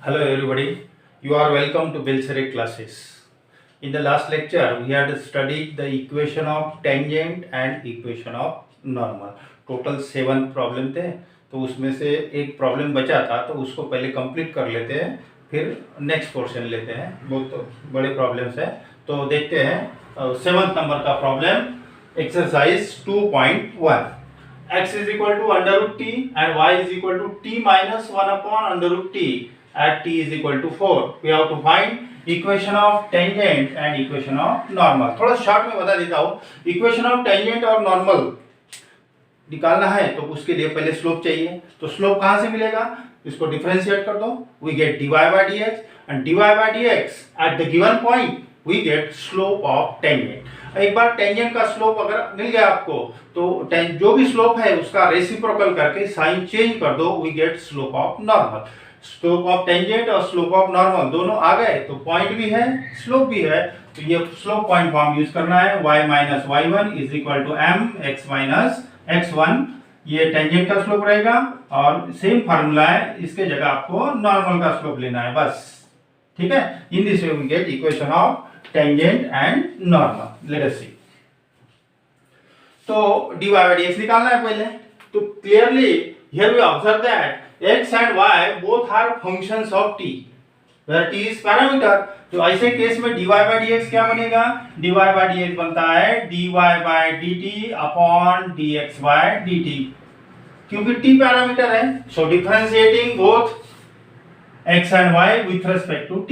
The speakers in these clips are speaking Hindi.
Hello everybody, you are welcome to Belcere classes. In the last lecture, we had studied the equation of tangent and equation of normal. Total 7 problem थे, तो उसमें से एक प्रॉब्लम बचा था, तो उसको पहले कंप्लीट कर लेते हैं, फिर नेक्स्ट पोर्शन लेते हैं. बहुत बड़े प्रॉब्लम्स हैं, तो देखते हैं 7th नंबर का problem, exercise 2.1. x is equal to under root t and y is equal to t minus 1 upon under root t at t is equal to 4. We have to find equation of tangent and equation of normal. थोड़ा शॉर्ट में बता देता हूँ. इक्वेशन ऑफ टेंजेंट और नॉर्मल निकालना है तो उसके लिए पहले स्लोप चाहिए. तो स्लोप कहाँ से मिलेगा? इसको डिफरेंशिएट कर दो. We get dy by dx and dy by dx at the given point we get slope of tangent. एक बार टेंजेंट का स्लोप अगर मिल गया आपको तो जो भी स्लोप है उसका रेसिप्रोकल करके साइन चेंज कर दो. We get slope of normal. Slope of tangent और स्लोप ऑफ नॉर्मल दोनों आ गए तो पॉइंट भी है, स्लोप भी है. तो ये स्लोप पॉइंट फॉर्म यूज करना है. y minus y1 is equal to m x minus x1. ये टेंजेंट का स्लोप रहेगा और सेम फार्मूला है, इसके जगह आपको नॉर्मल का स्लोप लेना है बस. ठीक है. In this way we get equation of tangent and normal. Let us see. तो dy by dx निकालना है पहले. तो clearly here we observe that x and y both are functions of t, where t is parameter. तो ऐसे केस में dy by dx क्या बनेगा? dy by dx बनता है dy by dt upon dx by dt, क्योंकि t पैरामीटर है. So differentiating both x and y with respect to t.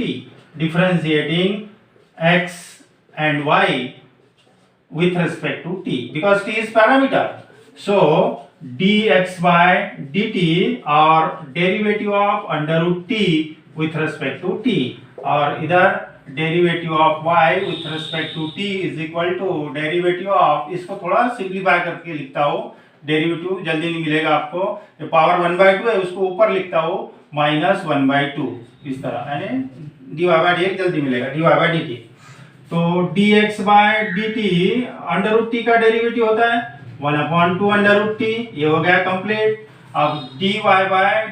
Differentiating x and y with respect to t because t is parameter. So dx by dt or derivative of under root t with respect to t, और इधर derivative of y with respect to t is equal to derivative of, इसको थोड़ा सिंप्लीफाई करके लिखता हूँ. डेरिवेटिव जल्दी नहीं मिलेगा आपको. ये पावर 1/2 है, उसको ऊपर लिखता हूँ माइनस 1/2 इस तरह, यानी dy by dx जल्दी मिलेगा dy by dt. तो dx by dt under root t का डेरिवेटिव होता है 1/2 अंडर रूट t. ये हो गया कंप्लीट. अब dy by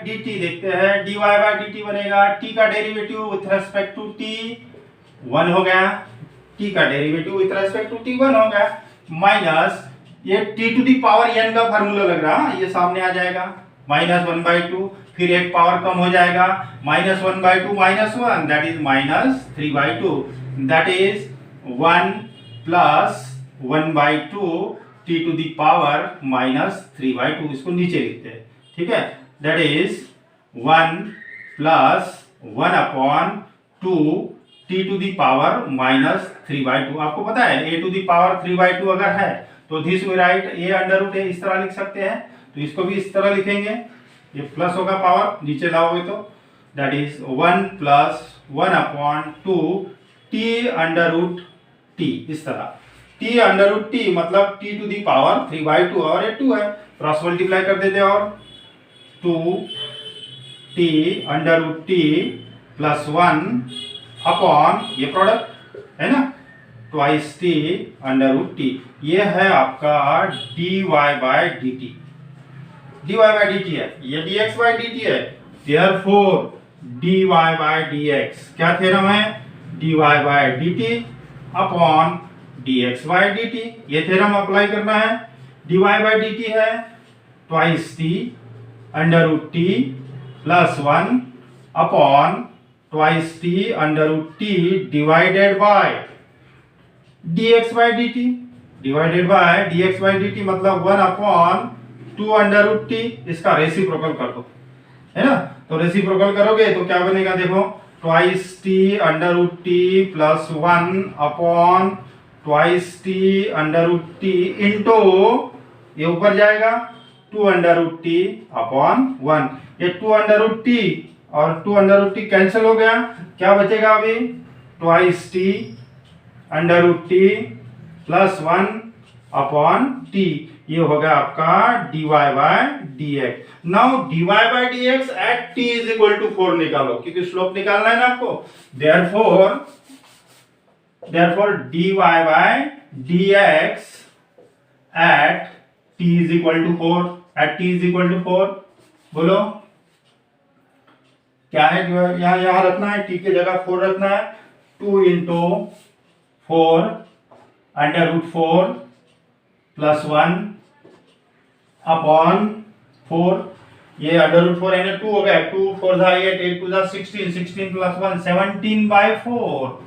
dt देखते हैं. dy by dt बनेगा t का derivative with respect to t 1 हो गया. t का derivative with respect to t 1 हो गया, माइनस ये t to the power n का फार्मूला लग रहा है, ये सामने आ जाएगा माइनस 1/2. फिर एक पावर कम हो जाएगा minus 1/2 minus 1, that is minus 3/2. That is 1 plus 1/2 t to the power minus 3/2. इसको नीचे लिखते हैं. ठीक है. That is 1 plus 1/2 t to the power minus 3/2. आपको पता है a टू दी पावर 3/2 अगर है तो this we write a under root a, इस तरह लिख सकते हैं. तो इसको भी इस तरह लिखेंगे. ये प्लस होगा पावर, नीचे लाओगे तो that is 1 plus 1/2 t under root t, इस तरह. t अंडर रूट t मतलब t टू दी पावर 3/2 और ये 2 है, क्रॉस मल्टीप्लाई कर देते और 2 t under root t plus 1 upon ये प्रोडक्ट है ना, twice t under root t. ये है आपका dy by dt. dy by dt है, ये dx by dt है. therefore dy by dx क्या थ्योरम है? dy by dt upon dx by dt. ये थ्योरम अप्लाई करना है. dy by dt है twice t under root t plus 1 upon twice t under root t divided by dx by dt. Divided by dx by dt मतलब 1 अपॉन 2 अंडर रूट t. इसका रेसिप्रोकल कर दो, है ना. तो रेसिप्रोकल करोगे तो क्या बनेगा? देखो twice t under root t plus 1 upon twice t under root t into ये ऊपर जाएगा 2 अंडर रूट t अपॉन 1. ये 2 अंडर रूट t और 2 अंडर रूट t कैंसिल हो गया. क्या बचेगा अभी? Twice t under root t plus 1 upon t. ये होगा आपका dy by dx. Now dy by dx at t is equal to 4 निकालो, क्योंकि स्लोप निकालना है ना आपको. therefore dy by dx at t is equal to 4. at t is equal to 4 बोलो क्या है, यहाँ यहाँ रखना है, t की जगह 4 रखना है, 2 इंटू 4 √4 प्लस 1 अपॉन 4, ये √4 है ना, 2 हो गया, 2 4 जा 8, 8 2 जा 16, 16 plus 1 17/4,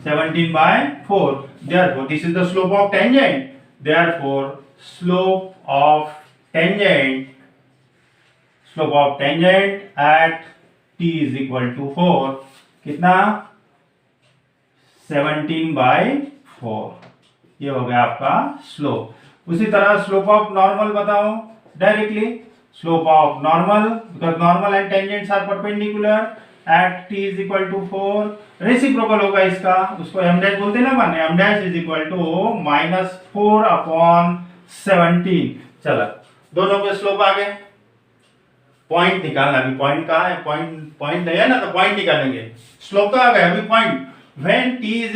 17/4. Therefore this is the slope of tangent. Therefore slope of tangent at t is equal to 4, कितना, 17/4. ये हो गया आपका स्लोप। उसी तरह स्लोप ऑफ नॉर्मल बताओ directly. Slope of normal, because normal and tangents are perpendicular at t is equal to 4, reciprocal होगा इसका, उसको m डैश बोलते हैं ना अपन, m dash is equal to -4 upon 17। चलो दोनों के स्लोप आ गए। पॉइंट निकालना, अभी पॉइंट कहाँ है, पॉइंट नहीं है ना, तो पॉइंट निकालेंगे। स्लोप तो आ गया, अभी point. when t is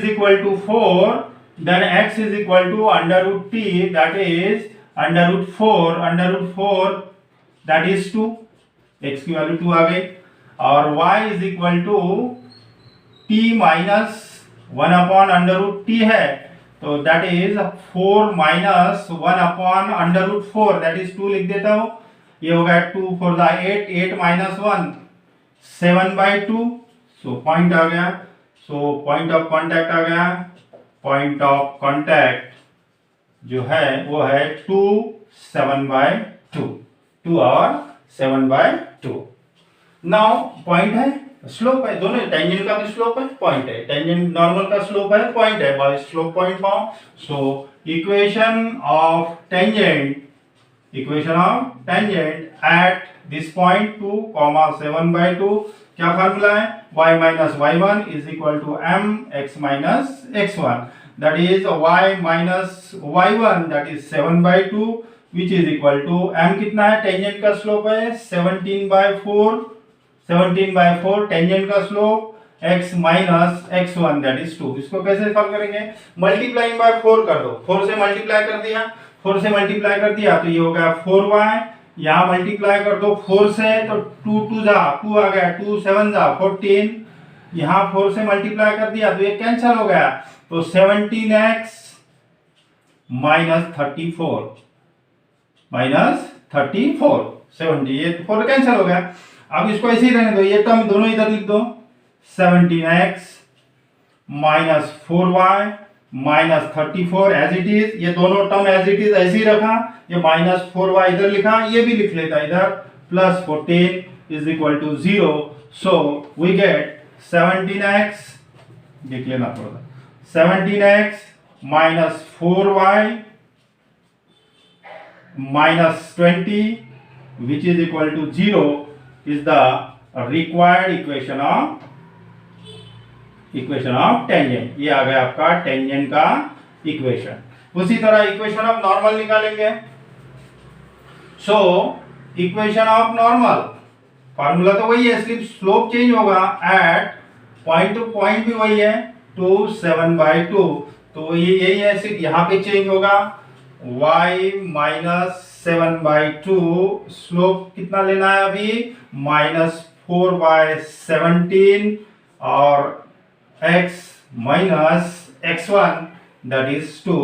equal to 4, then x is equal to √t, that is √4 that is 2, x की वैल्यू 2 आ गई, और y is equal to t minus 1 upon √t है, तो that is 4 minus 1 upon √4, that is 2 लिख देता हूँ। ये हो गया 2 4 8, 8 minus 1 7/2, सो पॉइंट आ गया। सो पॉइंट ऑफ कांटेक्ट आ गया। पॉइंट ऑफ कांटेक्ट जो है वो है 2 7/2, 2 और 7/2। नाउ पॉइंट है, स्लोप है, दोनों टेंजेंट का भी स्लोप है, पॉइंट है, टेंजेंट नॉर्मल का स्लोप है, पॉइंट है, by slope point form. So equation of tangent at this point 2, 7/2, क्या फार्मूला है, y minus y1 is equal to m x minus x1, that is y minus y1, that is 7/2, which is equal to m कितना है, टेंजेंट का स्लोप है 17/4, 17/4 टेंजेंट का slope, x minus x1 that is 2। इसको कैसे सॉल्व करेंगे, मल्टीप्लाइंग बाय 4 कर दो, 4 से मल्टीप्लाई कर दिया, 4 से मल्टीप्लाई कर दिया तो ये हो गया 4y, यहाँ मल्टीप्लाई कर दो 4 से तो 2 2 जा 2 आ गया, 2 7 जा 14, यहाँ 4 से मल्टीप्लाई कर दिया तो ये कैंसिल हो गया, तो 17x minus 34 70, ये 4 कैंसिल हो गया। अब इसको ऐसे ही रहने दो, ये टर्म दोनों इधर लिख दो, 17x minus 4y minus 34 as it is, ये दोनों टर्म एज इट इज ऐसे ही रखा, ये -4y इधर लिखा, ये भी लिख लेता इधर, plus 14 is equal to 0। So we get 17x, देख लेना थोड़ा, 17x minus 4y minus 20 which is equal to 0 is the required equation of tangent। ये आ गया आपका टेंजेंट का इक्वेशन। उसी तरह इक्वेशन ऑफ नॉर्मल निकालेंगे। सो इक्वेशन ऑफ नॉर्मल फार्मूला तो वही है, सिर्फ स्लोप चेंज होगा, एट पॉइंट टू पॉइंट भी वही है 2 7/2, तो ये यही है, सिर्फ यहाँ पे चेंज होगा, y minus 7/2, स्लोप कितना लेना है अभी, -4/17 और x minus x1 that is 2,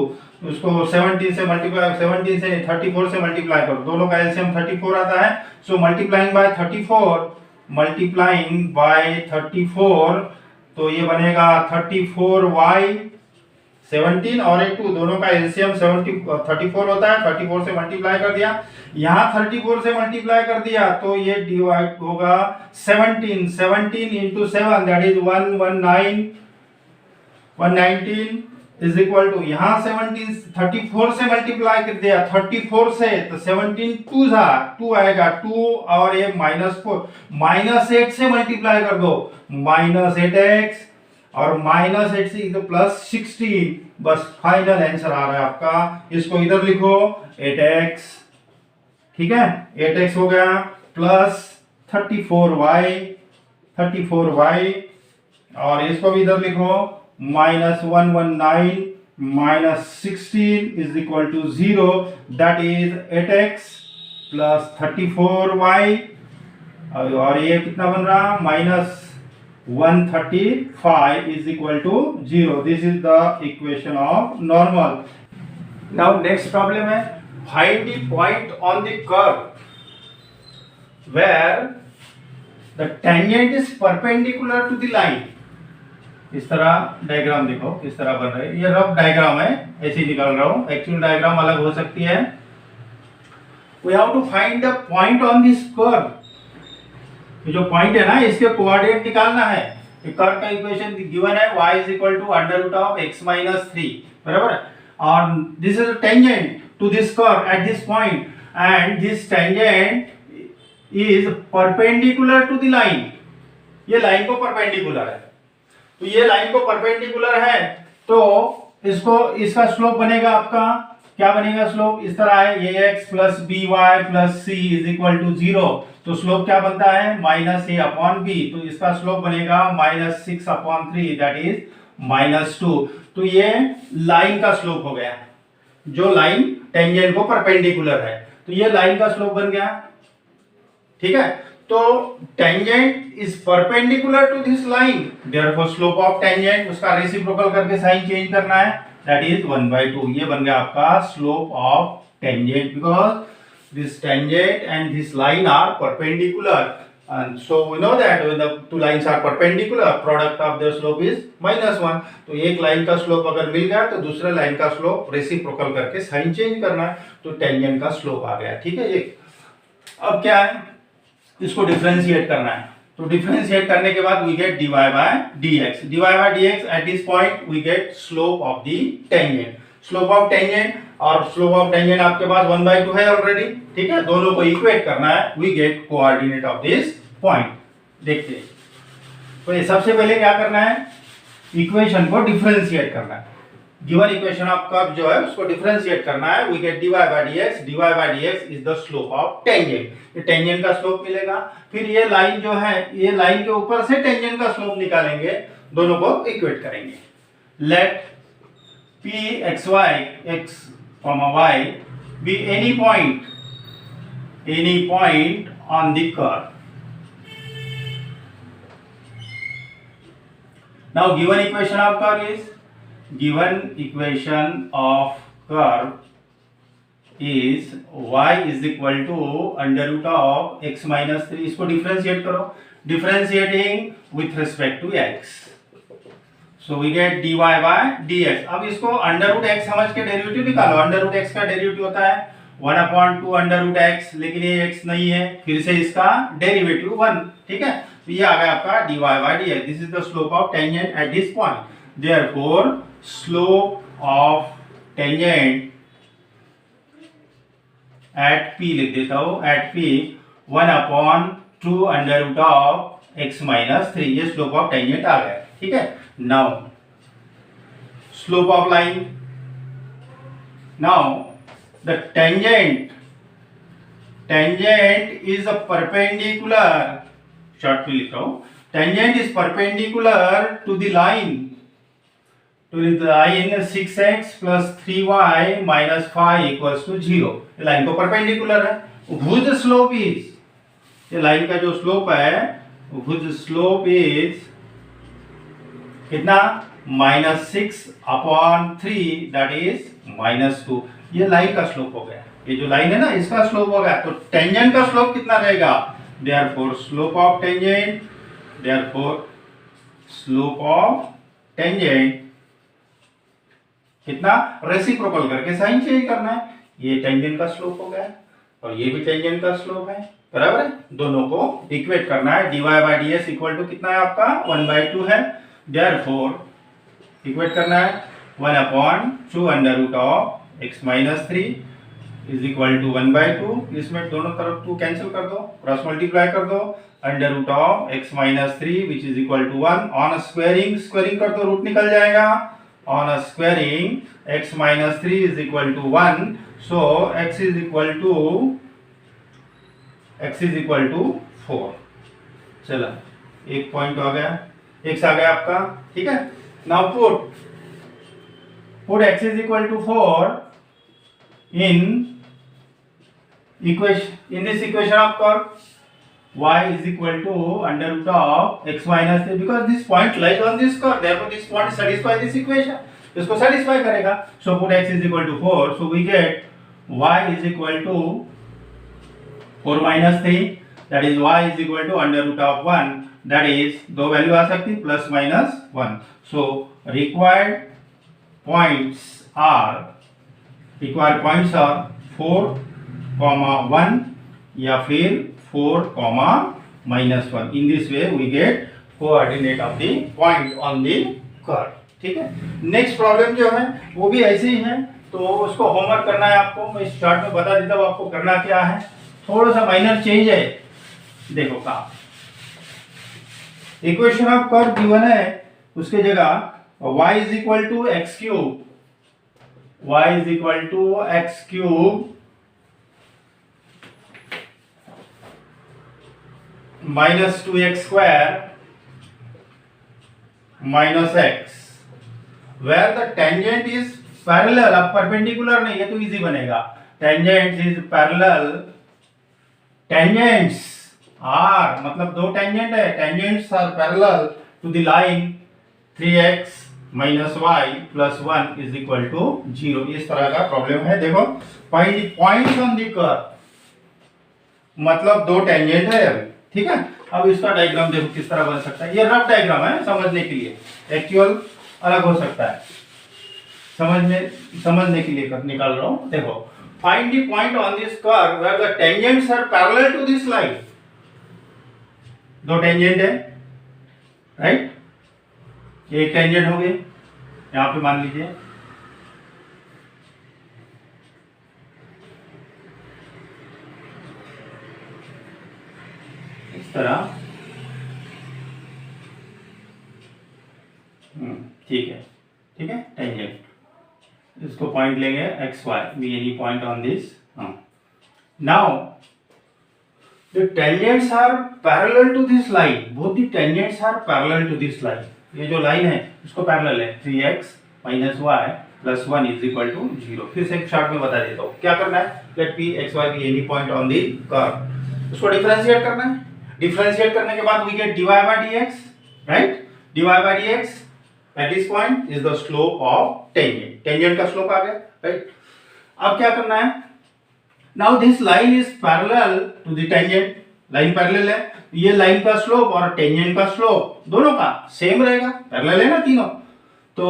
उसको 17 से मल्टीप्लाई, 17 से 34 से मल्टीप्लाई करो, दोनों का एलसीएम 34 आता है। सो मल्टीप्लाइंग बाय 34, तो ये बनेगा 34y 17 और एक 2, दोनों का एलसीएम 34 होता है, 34 से मल्टीप्लाई कर दिया, यहाँ 34 से मल्टीप्लाई कर दिया तो ये डिवाइड होगा 17 into 7 that is 119 is equal to, यहाँ 17 34 से मल्टीप्लाई कर दिया, 34 से तो 17 2 आएगा 2 और ये -4, -8 से मल्टीप्लाई कर दो, -8x और -8 से तो +16, बस फाइनल आंसर आ रहा है आपका। इसको इधर लिखो 8x, ठीक है, 8x हो गया प्लस 34y और इसको भी इधर लिखो -119 -16 is equal to 0, that is 8x plus 34y और ये कितना बन रहा minus 135 is equal to 0. This is the equation of normal. Now next problem है find the point on the curve where the tangent is perpendicular to the line. इस तरह डायग्राम देखो किस तरह बन रहा है. ये रफ डायग्राम है, ऐसे ही निकाल रहा हूं. एक्चुअल डायग्राम अलग हो सकती है. We have to find the point on this curve. ये जो पॉइंट है ना इसके कोऑर्डिनेट निकालना है. कर्व का इक्वेशन गिवन है y is equal to under root of x minus 3, बराबर. और this is tangent to this curve at this point and this tangent is perpendicular to the line. ये लाइन को परपेंडिकुलर है. तो ये लाइन को परपेंडिकुलर है तो इसको इसका स्लोप बनेगा आपका क्या बनेगा स्लोप इस तरह है. ये x plus b y plus c is equal to 0. तो स्लोप क्या बनता है माइनस ए अपॉन बी. तो इसका स्लोप बनेगा minus 6 upon 3 that is minus 2. तो ये लाइन का स्लोप हो गया जो लाइन टेंजेंट को परपेंडिकुलर है. तो ये लाइन का स्लोप बन गया. ठीक है. तो tangent is perpendicular to this line, therefore slope of tangent उसका रेसिप्रोकल करके साइन चेंज करना है. That is 1/2. ये बन गया आपका slope of tangent because this tangent and this line are perpendicular, and so we know that when the two lines are perpendicular product of their slope is -1. तो एक लाइन का स्लोप अगर मिल गया तो दूसरे लाइन का स्लोप रेसिप्रोकल करके साइन चेंज करना है. तो टेंजेंट का स्लोप आ गया. ठीक है. ये अब क्या है इसको डिफरेंशिएट करना है. तो डिफरेंशिएट करने के बाद we get dy by dx. dy by dx at this point we get slope of the tangent. Slope of tangent और स्लोप ऑफ टेंजेंट आपके पास 1/2 है ऑलरेडी. ठीक है. दोनों को इक्वेट करना है. We get coordinate of this point. देखते हैं. तो ये सबसे पहले क्या करना है इक्वेशन को डिफरेंशिएट करना है. गिवन इक्वेशन ऑफ कर्व जो है उसको डिफरेंशिएट करना है. We get dy by dx. dy by dx is the slope of tangent. ये टेंजेंट का स्लोप मिलेगा. फिर ये लाइन जो है ये लाइन के ऊपर से टेंजेंट का स्लोप निकालेंगे. दोनों को इक्वेट करेंगे. Let p xy x y be any point on the curve. Now given equation of curve is y is equal to under root of x minus 3. इसको डिफरेंशिएट करो. Differentiating with respect to x. So we get dy by dx. अब इसको अंडर रूट x समझ के डेरिवेटिव निकालो. अंडर रूट x का डेरिवेटिव होता है 1/2 अंडर रूट x, लेकिन ये x नहीं है. फिर से इसका डेरिवेटिव 1. ठीक है. तो ये आ गया आपका dy by dx. This is the slope of tangent at this point. Therefore slope of tangent at p लिख देता हूं. At p 1/2 under root of x minus 3. ये स्लोप ऑफ टेंजेंट आ गया. ठीक है. Now slope of line. Now the tangent is a perpendicular. Short में लिख रहा हूं. Tangent is perpendicular to the line. To the line 6x plus 3y minus 5 equals to 0. ये लाइन को परपेंडिकुलर है. Whose slope is? ये लाइन का जो स्लोप है whose slope is कितना -6 अपॉन 3 दैट इज -2. ये लाइन का स्लोप हो गया. ये जो लाइन है ना इसका स्लोप हो गया. तो टेंजेंट का स्लोप कितना रहेगा. देयरफॉर स्लोप ऑफ टेंजेंट कितना रेसिप्रोकल करके साइन चेंज करना है. ये टेंजेंट का स्लोप हो गया और ये भी टेंजेंट का स्लोप है. बराबर है. दोनों को इक्वेट करना है. dy by ds equal to कितना है आपका 1/2 है. Therefore, इक्वेट करना है 1/2 under root of x minus 3 is equal to 1/2. इसमें दोनों तरफ 2 कैंसिल कर दो, क्रॉस मल्टीप्लाई कर दो. Under root of x minus 3 which is equal to 1. On squaring कर दो, रूट निकल जाएगा. On squaring x minus 3 is equal to 1. So x is equal to 4. चलो एक पॉइंट आ गया. x आ गया आपका. ठीक है. Now put x is equal to 4 in equation in this equation of curve y is equal to under root of x minus 3 because this point lies on this curve, therefore this point satisfy this equation, इसको satisfy करेगा. So put x is equal to 4, so we get y is equal to 4 minus 3, that is y is equal to under root of 1, that is दो वैल्यू आ सकती plus minus 1. So required points are 4, 1 या फिर 4, minus 1. In this way we get coordinate of the point on the curve. ठीक है. नेक्स्ट प्रॉब्लम जो है वो भी ऐसे ही है, तो उसको होमवर्क करना है आपको. मैं इस चार्ट में बता देता हूँ आपको करना क्या है. थोड़ा सा माइनर चेंज है. देखो का इक्वेशन ऑफ कर्व गिवन है, उसके जगह y is equal to x cube, y is equal to x cube minus 2x square minus x, where the tangent is parallel. अब परपेंडिकुलर नहीं है तो इजी बनेगा. tangent is parallel, tangents are मतलब दो टेंजेंट है, tangents are parallel to the line 3x minus y plus 1 is equal to 0. इस तरह का प्रॉब्लम है. देखो find the points on the curve, मतलब दो टेंजेंट है अभी. ठीक है. अब इसका डायग्राम देखो किस तरह बन सकता है. ये रफ डायग्राम है समझने के लिए, एक्चुअल अलग हो सकता है. समझने के लिए निकाल रहा हूं. देखो find the point on this curve where the tangents are parallel to this line. दो टेंजेंट है, राइट. एक टेंजेंट हो गए यहां पे मान लीजिए, इस तरह. ठीक है. ठीक है. टेंजेंट इसको पॉइंट लेंगे x y, be any point on this. Now the tangents are parallel to this line, both the tangents are parallel to this line. ये जो लाइन है उसको पैरेलल है. 3x minus y plus 1 is equal to 0. फिर से एक चार्ट में बता देता हूँ क्या करना है. let p x y be any point on the curve, उसको डिफरेंशिएट करना है. डिफरेंशिएट करने के बाद we get dy by dx, right. dy by dx at this point is the slope of tangent. tangent का स्लोप आ गया, right. अब क्या करना है. Now this line is parallel to the tangent. Line parallel है, ये लाइन का स्लोप और टेंजेंट का स्लोप दोनों का सेम रहेगा. पैरेलल है ना तीनों, तो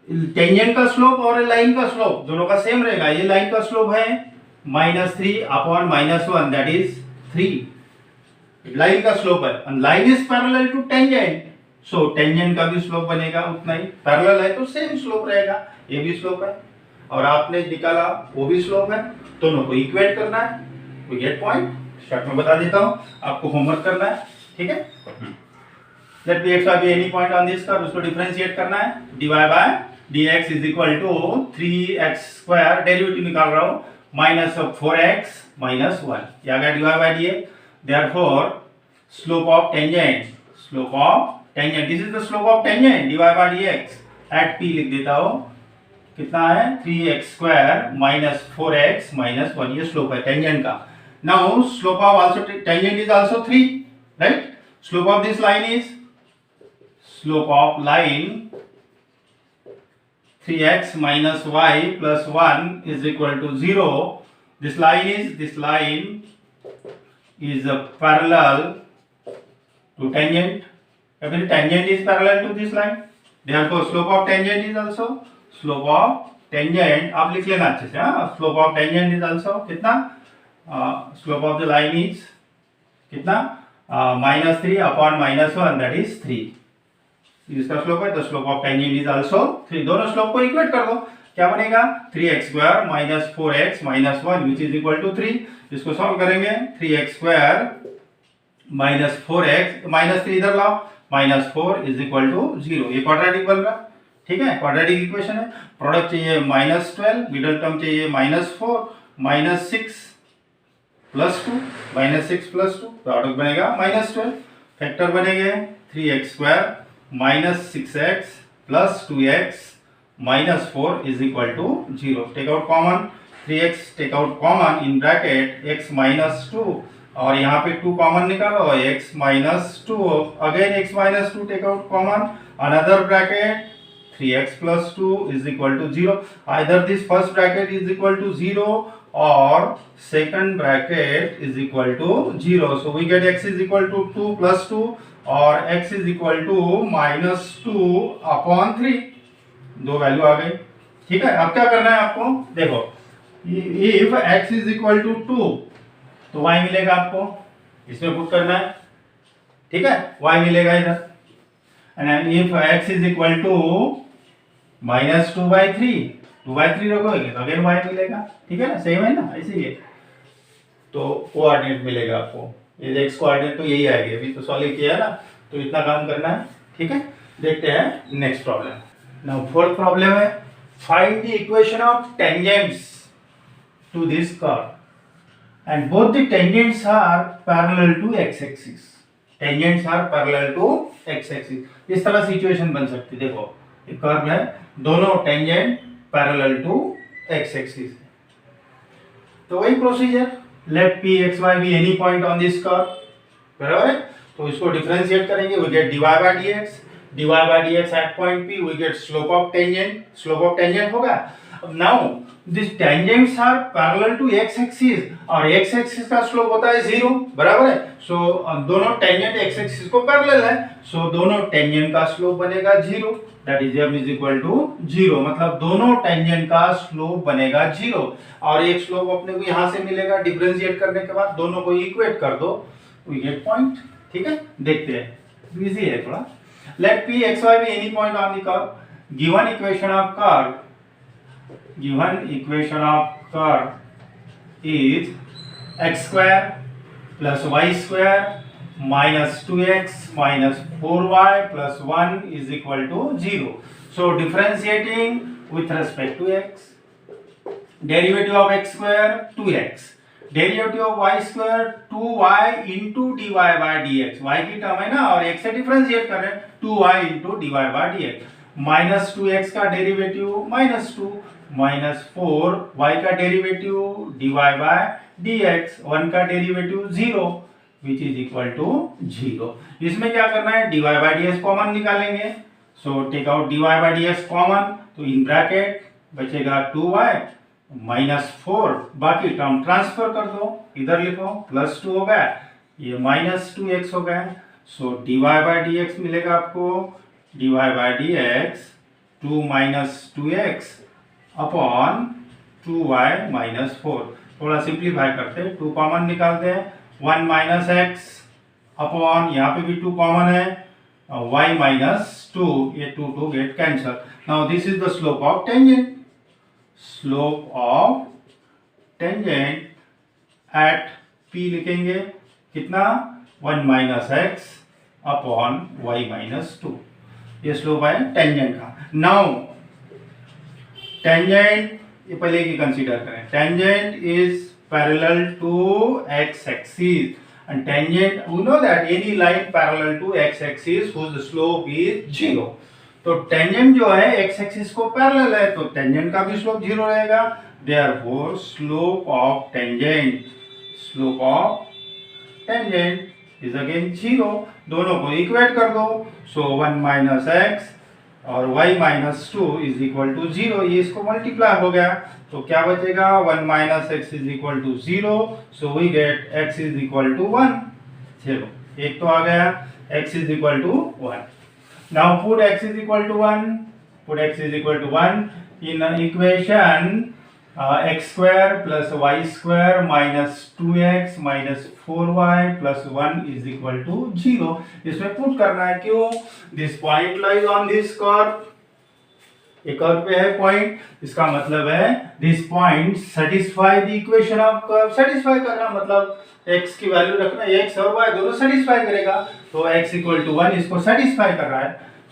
टेंजेंट का स्लोप और लाइन का स्लोप दोनों का सेम रहेगा. ये लाइन का स्लोप है -3 अपॉन -1, दैट इज 3. लाइन का स्लोप है और line is parallel to tangent, so tangent का भी स्लोप बनेगा उतना ही. पैरेलल है तो सेम स्लोप रहेगा. ये भी स्लोप है और आपने निकाला वो भी स्लोप है, दोनों को इक्वेट करना है. We gate point. शॉर्ट में बता देता हूं, आपको होमवर्क करना है. ठीक है. Let be x y be any point on this curve, उसको डिफरेंशिएट करना है. dy by dx is equal to 3x square, derivative निकाल रहा हूं, माइनस 4x minus 1. ये आ गया dy by dx. Therefore slope of tangent, this is the slope of tangent dy by dx at p लिख देता हूं. कितना है 3x square minus 4x minus 1. ये स्लोप है टेंजेंट का. Now slope of also tangent is also 3, right. Slope of this line is, slope of line 3x minus y plus 1 is equal to 0. This line is parallel to tangent. Every tangent is parallel to this line. Therefore slope of tangent is also, slope of tangent आप लिख लेना अच्छे से. हाँ, slope of tangent is also कितना, slope of the line is कितना, -3 upon -1, that is 3. इसका स्लोप है तो slope of tangent is also 3. दोनों स्लोप को इक्वेट कर दो, क्या बनेगा 3x square minus 4x minus 1 which is equal to 3. इसको सॉल्व करेंगे. 3x square minus 4x minus 3 इधर लाओ, माइनस 4 इज इक्वल टू 0. ये क्वाड्रेटिक बन रहा. ठीक है, क्वाड्रेटिक इक्वेशन है. प्रोडक्ट चाहिए -12, मिडिल टर्म चाहिए -4, -6 प्लस 2, -6 प्लस 2, प्रोडक्ट बनेगा -12. फैक्टर बनेंगे 3x square minus 6x plus 2x minus 4 is equal to 0. Take out common, 3x take out common in bracket x minus two, और यहाँ पे 2 कॉमन निकालो, x minus two, again x minus two take out common, another bracket 3x plus 2 is equal to 0. Either this first bracket is equal to 0 or second bracket is equal to 0. So we get x is equal to 2 plus 2 or x is equal to minus 2 upon 3. दो वैल्यू आ गई, ठीक है। अब क्या करना है आपको, देखो if x is equal to 2 तो y मिलेगा आपको, इसमें पुट करना है, ठीक है, y मिलेगा इधर। And if x is equal to minus 2/3, 2/3 रखोगे तो अगेन y मिलेगा, ठीक है ना, सेम है ना, ऐसे ही है। तो कोऑर्डिनेट मिलेगा आपको, ये x कोऑर्डिनेट तो यही आएगी, अभी तो सॉल्व किया ना, तो इतना काम करना है, ठीक है। देखते हैं next problem. Now fourth problem है, find the equation of tangents to this curve and both the tangents are parallel to x axis. Tangents are parallel to x axis, इस तरह सिचुएशन बन सकती है। देखो एक कर्व है, दोनों tangent parallel to x axis, तो वही procedure, let p x y be any point on this curve, बराबर है। तो इसको डिफरेंशिएट करेंगे, we get dy by dx at point p, we get slope of tangent होगा। Now this tangents are parallel to x axis और x एक्सिस का स्लोप होता है 0, बराबर है। सो दोनों टेंजेंट x एक्सिस को पैरेलल है, सो दोनों टेंजेंट का स्लोप बनेगा 0, that is m is equal to 0, मतलब दोनों टेंजेंट का स्लोप बनेगा 0। और एक स्लोप अपने को यहाँ से मिलेगा, डिफरेंशिएट करने के बाद दोनों को इक्वेट कर दो, वी गेट पॉइंट, ठीक है। देखते हैं, इजी है थोड़ा। Let p x y be any point on the curve, given equation of curve is x square plus y square minus 2x minus 4y plus 1 is equal to 0. So differentiating with respect to x, derivative of x square 2x, derivative of y square 2y into dy by dx, y की टर्म है ना और x से डिफरेंशिएट कर रहे हैं, 2y into dy by dx, minus 2x का डेरिवेटिव माइनस 2, माइनस 4 y का डेरिवेटिव dy by dx, 1 का derivative 0 which is equal to 0। इसमें क्या करना है, dy by dx कॉमन निकालेंगे, so take out dy by dx common, तो इन ब्रैकेट बचेगा 2y माइनस 4, बाकी टर्म ट्रांसफर कर दो, इधर लिखो, प्लस 2 हो गया, ये माइनस 2x हो गया, सो dy by dx मिलेगा आपको, dy by dx 2 minus 2x upon 2y minus 4। थोड़ा सिंप्लीफाई करते हैं, 2 कॉमन निकालते हैं, 1 माइनस एक्स अपॉन, यहाँ पे भी 2 कॉमन है, y माइनस 2, ये 2 get cancel. Now this is the slope of tangent, slope of tangent at p लिखेंगे कितना, 1 minus x upon y minus 2, ये स्लोप है टेंजेंट का। नाउ टेंजेंट ये पहले की कंसीडर करें, tangent is parallel to x axis and tangent we know that any line parallel to x axis whose slope is 0, तो टेंजेंट जो है x एक्सिस को पैरेलल है, तो टेंजेंट का भी स्लोप 0 रहेगा, therefore slope of tangent is again 0। दोनों को इक्वेट कर दो, सो 1 माइनस एक्स और y minus 2 is equal to 0, ये इसको मल्टीप्लाई हो गया, तो क्या बचेगा, 1 minus x is equal to 0, so we get x is equal to 1। चलो एक तो आ गया, x is equal to 1। Now put x is equal to 1 in equation x square plus y square minus 2x minus 4y plus 1 is equal to 0। इसमें पुट करना है, क्यों, this point lies on this curve, एक कर्व पे है पॉइंट, इसका मतलब है this point satisfy the equation of curve, satisfy करना मतलब x की वैल्यू रखना, x और y दोनों सेटिस्फाई करेगा, तो x इक्वल टू 1 इसको सेटिस्फाई कर रहा है,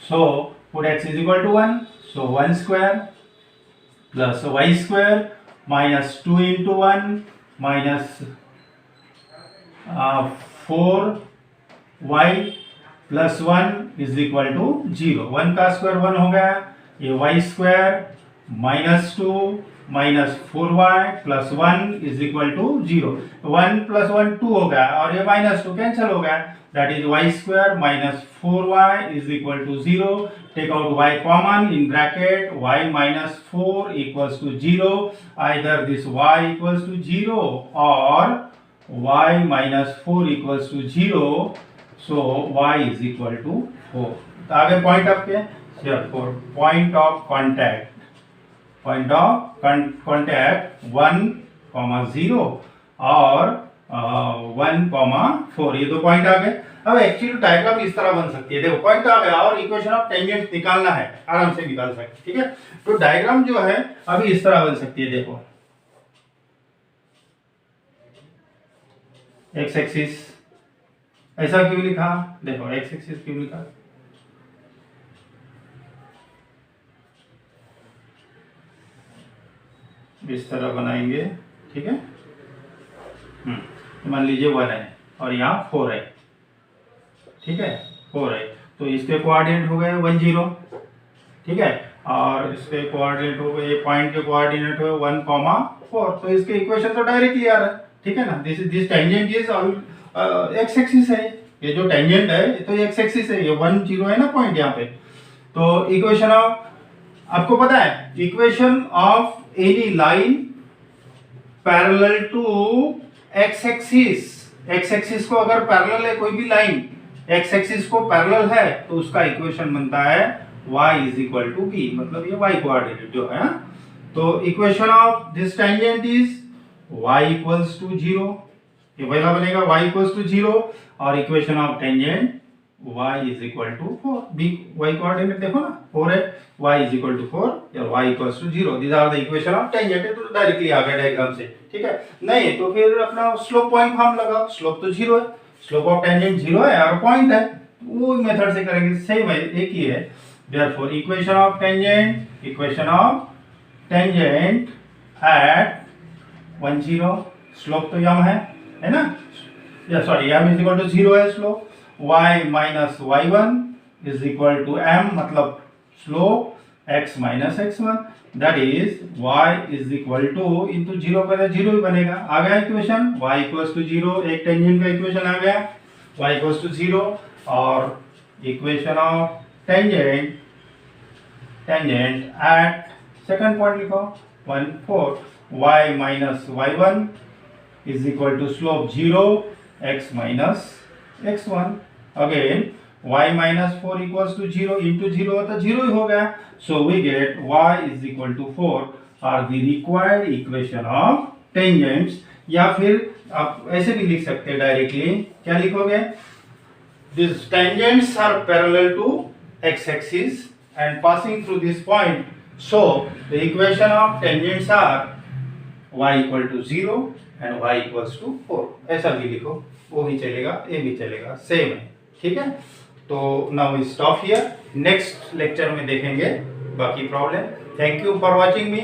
so put x is equal to 1, so 1 square plus y square minus 2 into 1 minus 4y plus 1 is equal to 0, 1 का स्क्वायर 1 हो गया, ये y square minus 2 minus 4y plus 1 is equal to 0। 1 plus 1 2 हो गया और ये माइनस 2 कैंसिल हो गया, that is y square minus 4y is equal to 0। Take out y common in bracket, y minus 4 equals to 0। Either this y equals to 0 और y minus 4 equals to 0, so y is equal to 4। तो आगे पॉइंट आपके point of contact, point of contact 1, 0 और 1, 4, ये दो पॉइंट आ गए। अब एक्चुअली डायग्राम इस तरह बन सकती है, देखो पॉइंट आ गया और इक्वेशन ऑफ टेंजेंट निकालना है, आराम से निकाल सकते, ठीक है। तो डायग्राम जो है अभी इस तरह बन सकती है, देखो एक्स एक्सिस, ऐसा क्यों लिखा, देखो एक्स एक्सिस क्यों लिखा, इस तरह बनाएंगे, ठीक है। मान लीजिए 1 है और यहाँ 4 है, ठीक है, 4 है, तो इसके कोऑर्डिनेट हो गए 1, 0, ठीक है, और इसके कोऑर्डिनेट हो गए, पॉइंट के कोऑर्डिनेट हो 1, 4, तो इसके इक्वेशन तो डायरेक्टली आ रहा है, ठीक है ना। This tangent is x axis है, ये जो टेंजेंट है ये तो एक्स एक्सिस है, ये 1, 0 है ना पॉइंट यहाँ पे। तो इक्वेशन ऑफ, आपको पता है equation of any line parallel to x axis, x axis को अगर पैरेलल है कोई भी लाइन एक्स एक्सिस को पैरेलल है तो उसका इक्वेशन बनता है y is equal to b, मतलब ये y कोऑर्डिनेट जो है। तो equation of this tangent is y equals to 0, ये पहला बनेगा y इक्वल्स टू 0 और equation of tangent y is equal to 4, b y coordinate देखो ना 4 है, y इज इक्वल टू 4 और y equals to 0, this are the equation of tangent. तो डायरेक्टली आ गया डायग्राम से, ठीक है। नहीं तो फिर अपना स्लोप पॉइंट फॉर्म लगाओ, स्लोप तो 0 है, स्लोप ऑफ टेंजेंट 0 है और पॉइंट है, वो मेथड से करेंगे, सेम है, एक ही है। Therefore equation of tangent at 1, 0, slope तो m है ना, या sorry m is equal to 0 है slope, y minus y1 is equal to m, मतलब slope x minus x1, that is y is equal to into 0 पहले 0 ही बनेगा, आ गया इक्वेशन y इक्वल्स टू 0, एक टेंजेंट का इक्वेशन आ गया y इक्वल्स टू 0 और equation of tangent at second point लिखो 1, 4, y minus y1 is equal to slope 0 x minus x1, again y minus 4 equals to 0 into 0 होता 0 ही हो गया, so we get y is equal to 4 are the required equation of tangents. या फिर आप ऐसे भी लिख सकते हैं डायरेक्टली, क्या लिखोगे, this tangents are parallel to x axis and passing through this point, so the equation of tangents are y equal to 0 and y equals to 4, ऐसा भी लिखो, वो भी चलेगा, ये भी चलेगा, सेम है, ठीक है। तो now we stop here, next lecture में देखेंगे बाकी problem. Thank you for watching me.